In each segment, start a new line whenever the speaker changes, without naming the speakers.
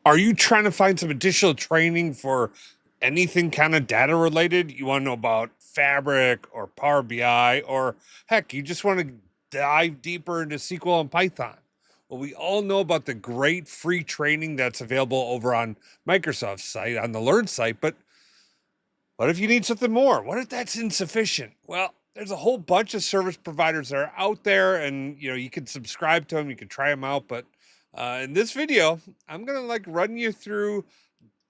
Are you trying to find some additional training for anything kind of data related? You want to know about Fabric or Power BI, or heck, you just want to dive deeper into SQL and Python? Well, we all know about the great free training that's available over on Microsoft's site, on the Learn site, but what if you need something more? What if that's insufficient? Well, there's a whole bunch of service providers that are out there, and you can subscribe to them, you can try them out. But in this video, I'm gonna run you through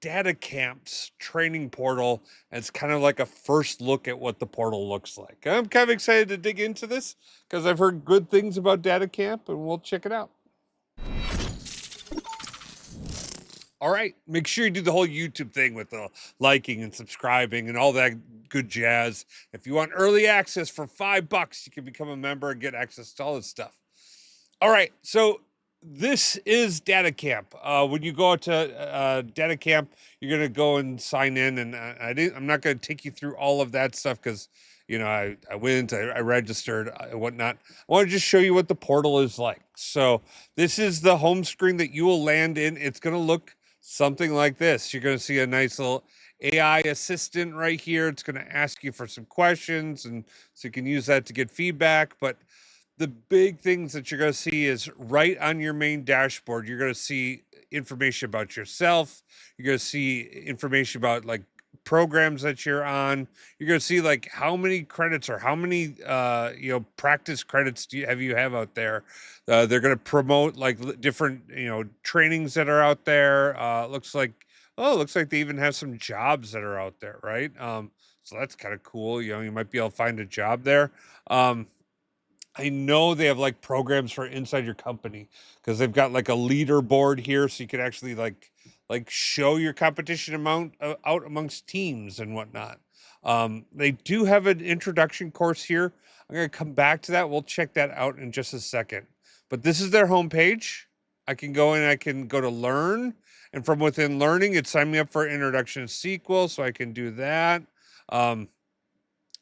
DataCamp's training portal. And it's kind of like a first look at what the portal looks like. I'm kind of excited to dig into this because I've heard good things about DataCamp, and we'll check it out. All right, make sure you do the whole YouTube thing with the liking and subscribing and all that good jazz. If you want early access for $5, you can become a member and get access to all this stuff. All right, so this is DataCamp. When you go to DataCamp, you're going to go and sign in, and I'm not going to take you through all of that stuff because I went, I registered and whatnot. I want to just show you what the portal is like. So this is the home screen that you will land in. It's going to look something like this. You're going to see a nice little AI assistant right here. It's going to ask you for some questions, and so you can use that to get feedback. But the big things that you're going to see is right on your main dashboard. You're going to see information about yourself. You're going to see information about programs that you're on. You're going to see how many credits or how many practice credits do you have out there. They're going to promote different trainings that are out there. Looks like they even have some jobs that are out there, right? So that's kind of cool. You might be able to find a job there. I know they have programs for inside your company because they've got a leaderboard here, so you can actually show your competition amount out amongst teams and whatnot. They do have an introduction course here. I'm going to come back to that. We'll check that out in just a second. But this is their homepage. I can go in, I can go to Learn, and from within Learning, it's sign me up for Introduction to SQL, so I can do that.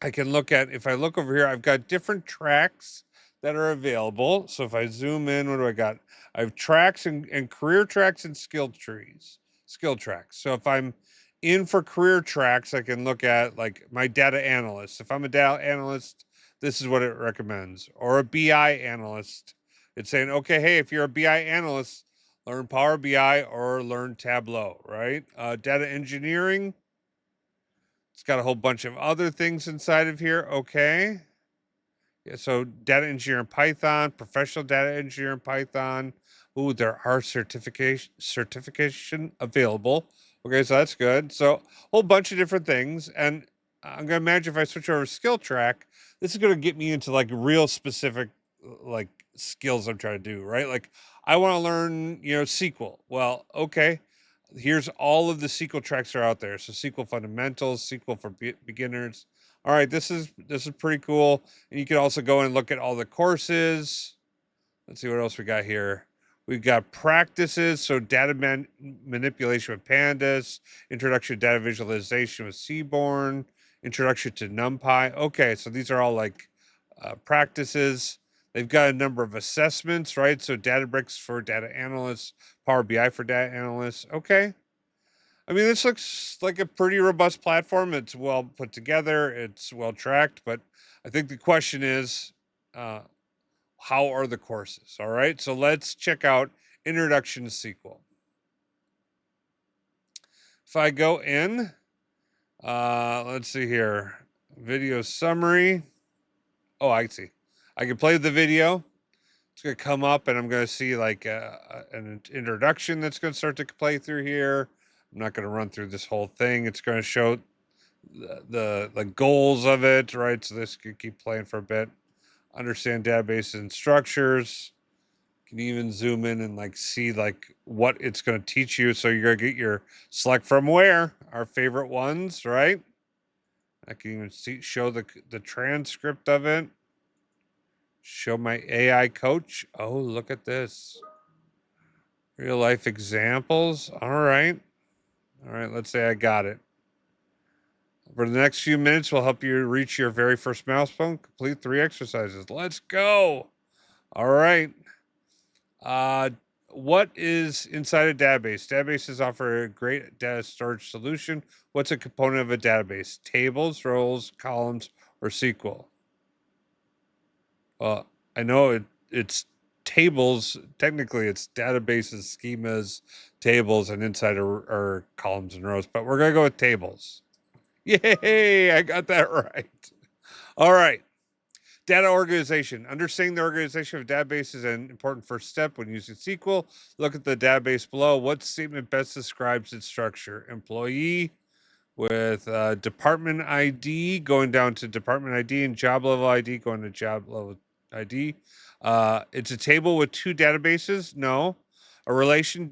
I can look at, if I look over here, I've got different tracks that are available. So if I zoom in, what do I got? I have tracks and career tracks and skill tracks. So if I'm in for career tracks, I can look at my data analyst. If I'm a data analyst, this is what it recommends. Or a BI analyst. It's saying, okay, hey, if you're a BI analyst, learn Power BI or learn Tableau, right? Data engineering. It's got a whole bunch of other things inside of here. Okay. Yeah, so data engineer in Python, professional data engineer in Python. Ooh, there are certification available. Okay, so that's good. So a whole bunch of different things. And I'm gonna imagine if I switch over to skill track, this is gonna get me into real specific skills I'm trying to do, right? I want to learn, SQL. Well, okay. Here's all of the SQL tracks are out there. So SQL fundamentals, SQL for beginners. All right, this is pretty cool. And you can also go and look at all the courses. Let's see what else we got here. We've got practices, so data manipulation with pandas, introduction to data visualization with Seaborn, introduction to NumPy. Okay, so these are all practices. They've got a number of assessments, right? So Databricks for data analysts, Power BI for data analysts. Okay. I mean, this looks like a pretty robust platform. It's well put together. It's well tracked. But I think the question is, how are the courses? All right. So let's check out Introduction to SQL. If I go in, let's see here, video summary. Oh, I see. I can play the video. It's going to come up and I'm going to see an introduction that's going to start to play through here. I'm not going to run through this whole thing. It's going to show the goals of it, right? So this could keep playing for a bit. Understand databases and structures. You can even zoom in and see what it's going to teach you. So you're going to get your select from where, our favorite ones, right? I can even show the transcript of it. Show my AI coach. Oh, look at this. Real life examples. All right. Let's say I got it. For the next few minutes, we'll help you reach your very first milestone. Complete 3 exercises. Let's go. All right. What is inside a database? Databases offer a great data storage solution. What's a component of a database? Tables, rows, columns, or SQL? Well, I know it's tables. Technically, it's databases, schemas, tables, and inside are columns and rows. But we're gonna go with tables. Yay! I got that right. All right. Data organization. Understanding the organization of a database is an important first step when using SQL. Look at the database below. What statement best describes its structure? Employee with department ID going down to department ID and job level ID going to job level ID. It's a table with two databases. No. A relational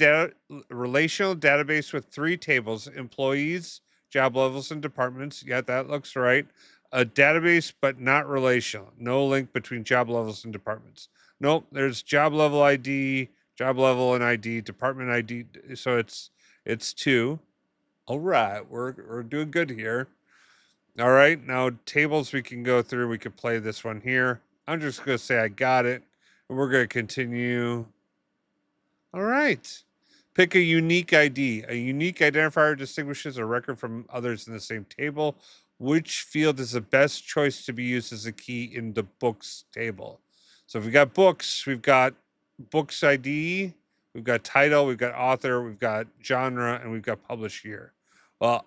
database with three tables: employees, job levels, and departments. Yeah, that looks right. A database, but not relational. No link between job levels and departments. Nope. There's job level ID, job level and ID, department ID. So it's two. All right, we're doing good here. All right, now tables we can go through. We could play this one here. I'm just gonna say I got it, and we're gonna continue. All right. Pick a unique ID. A unique identifier distinguishes a record from others in the same table. Which field is the best choice to be used as a key in the books table? So if we got books, we've got books ID, we've got title, we've got author, we've got genre, and we've got publish year. Well,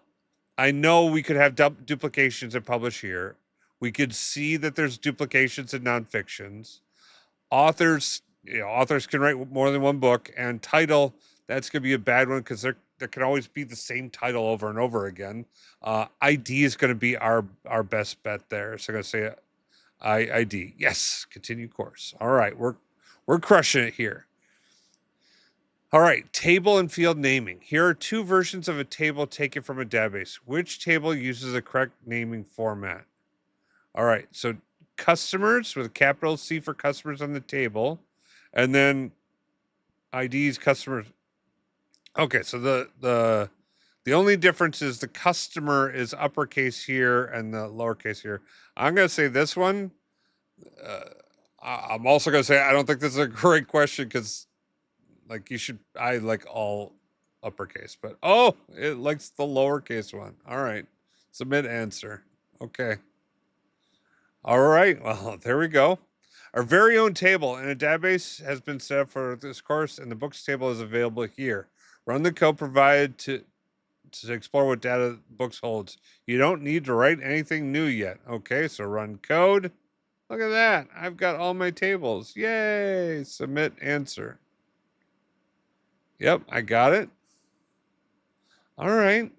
I know we could have duplications in publish year. We could see that there's duplications in nonfictions. Authors can write more than one book, and title, that's going to be a bad one because there can always be the same title over and over again. ID is going to be our best bet there. So I'm going to say ID. Yes, continue course. All right, we're crushing it here. All right, table and field naming. Here are two versions of a table taken from a database. Which table uses the correct naming format? All right, so customers with a capital C for customers on the table, and then IDs customers. Okay, so the only difference is the customer is uppercase here and the lowercase here. I'm gonna say this one. I'm also gonna say I don't think this is a great question because like I like all uppercase, but oh, it likes the lowercase one. All right, submit answer. Okay. All right. Well, there we go. Our very own table in a database has been set up for this course, and the books table is available here. Run the code provided to explore what data books holds. You don't need to write anything new yet. Okay, so run code. Look at that. I've got all my tables. Yay. Submit answer. Yep, I got it. All right.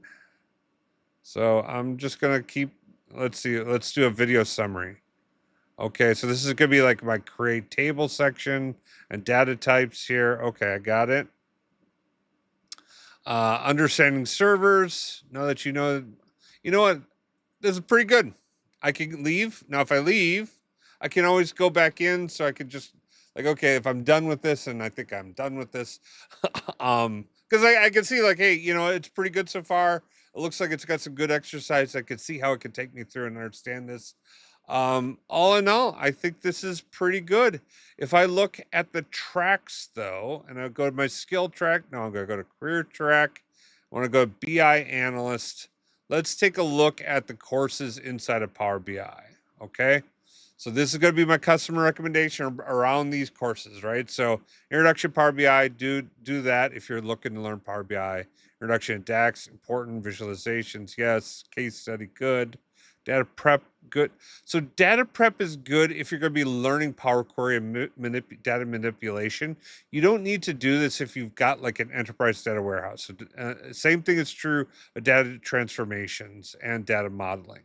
So I'm just going to keep, let's see, let's do a video summary. Okay, so this is going to be like my create table section and data types here. Okay, I got it. Understanding servers. Now that you know what? This is pretty good. I can leave. Now, if I leave, I can always go back in. So I could just like, okay, if I'm done with this, and I think I'm done with this, because I can see like, hey, it's pretty good so far. It looks like it's got some good exercise. I could see how it could take me through and understand this. All in all, I think this is pretty good. If I look at the tracks though, and I'll go to my skill track, now I'm going to go to career track. I want to go to BI analyst. Let's take a look at the courses inside of Power BI. Okay. So this is going to be my customer recommendation around these courses, right? So introduction to Power BI, do that if you're looking to learn Power BI. Introduction to DAX, important. Visualizations, yes. Case study, good. Data prep, good. So data prep is good if you're going to be learning Power Query and data manipulation. You don't need to do this if you've got like an enterprise data warehouse. So, same thing is true of data transformations and data modeling.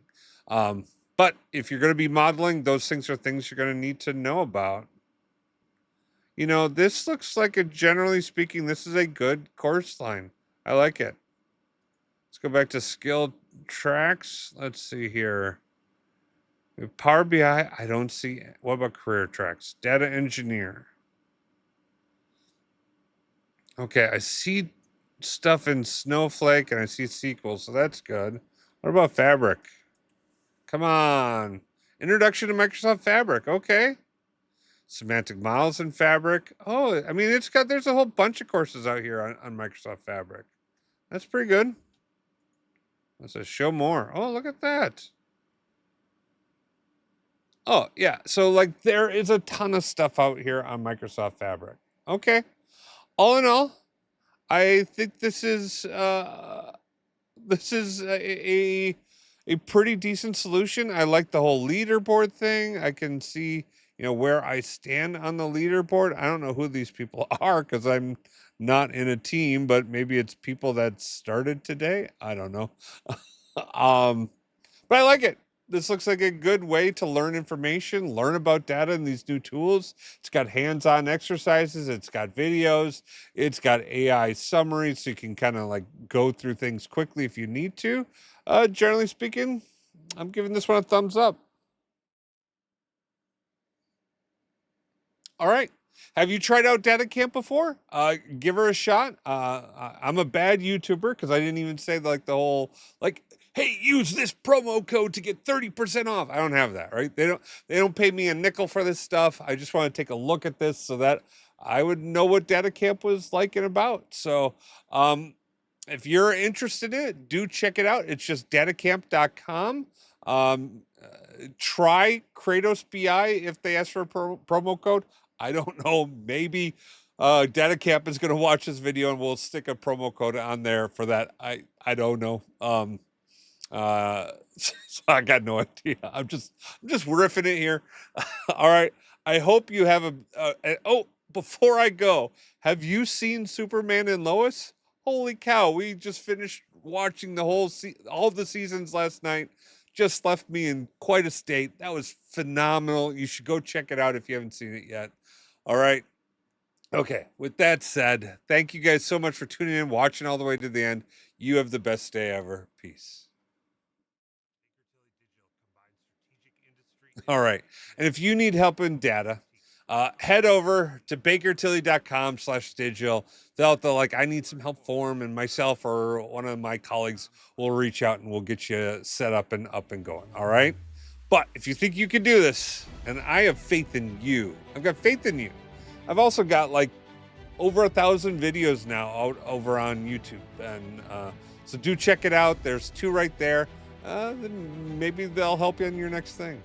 But if you're going to be modeling, those things are things you're going to need to know about. This looks like generally speaking, this is a good course line. I like it. Let's go back to skill tracks. Let's see here. Power BI, I don't see. What about career tracks? Data engineer. Okay, I see stuff in Snowflake and I see SQL, so that's good. What about Fabric? Come on. Introduction to Microsoft Fabric. Okay. semantic models in Fabric. Oh, I mean, there's a whole bunch of courses out here on Microsoft Fabric. That's pretty good. It says show more. Oh, look at that. Oh, yeah. So like there is a ton of stuff out here on Microsoft Fabric. Okay. All in all, I think this is a pretty decent solution. I like the whole leaderboard thing. I can see, where I stand on the leaderboard. I don't know who these people are because I'm not in a team, but maybe it's people that started today. I don't know. um, but I like it. This looks like a good way to learn information, learn about data and these new tools. It's got hands-on exercises, it's got videos, it's got AI summaries, so you can kind of like go through things quickly if you need to. Generally speaking, I'm giving this one a thumbs up. All right. Have you tried out DataCamp before? Give her a shot. I'm a bad YouTuber because I didn't even say like the whole like, hey, use this promo code to get 30% off. I don't have that, right? They don't pay me a nickel for this stuff. I just want to take a look at this so that I would know what DataCamp was like and about. So if you're interested in it, do check it out. It's just datacamp.com. Try Kratos BI if they ask for a promo code. I don't know. Maybe DataCamp is going to watch this video and we'll stick a promo code on there for that. I don't know. So I got no idea. I'm just riffing it here. All right. I hope you have oh, before I go, have you seen Superman and Lois? Holy cow! We just finished watching the all the seasons last night. Just left me in quite a state. That was phenomenal. You should go check it out if you haven't seen it yet. All right. Okay. With that said, thank you guys so much for tuning in, watching all the way to the end. You have the best day ever. Peace. All right. And if you need help in data, head over to bakertilly.com/digital. I need some help form, and myself or one of my colleagues will reach out and we'll get you set up and going. All right. But if you think you can do this, and I have faith in you, I've got faith in you. I've also got like over 1,000 videos now out over on YouTube. And so do check it out. There's 2 right there. Then maybe they'll help you in your next thing.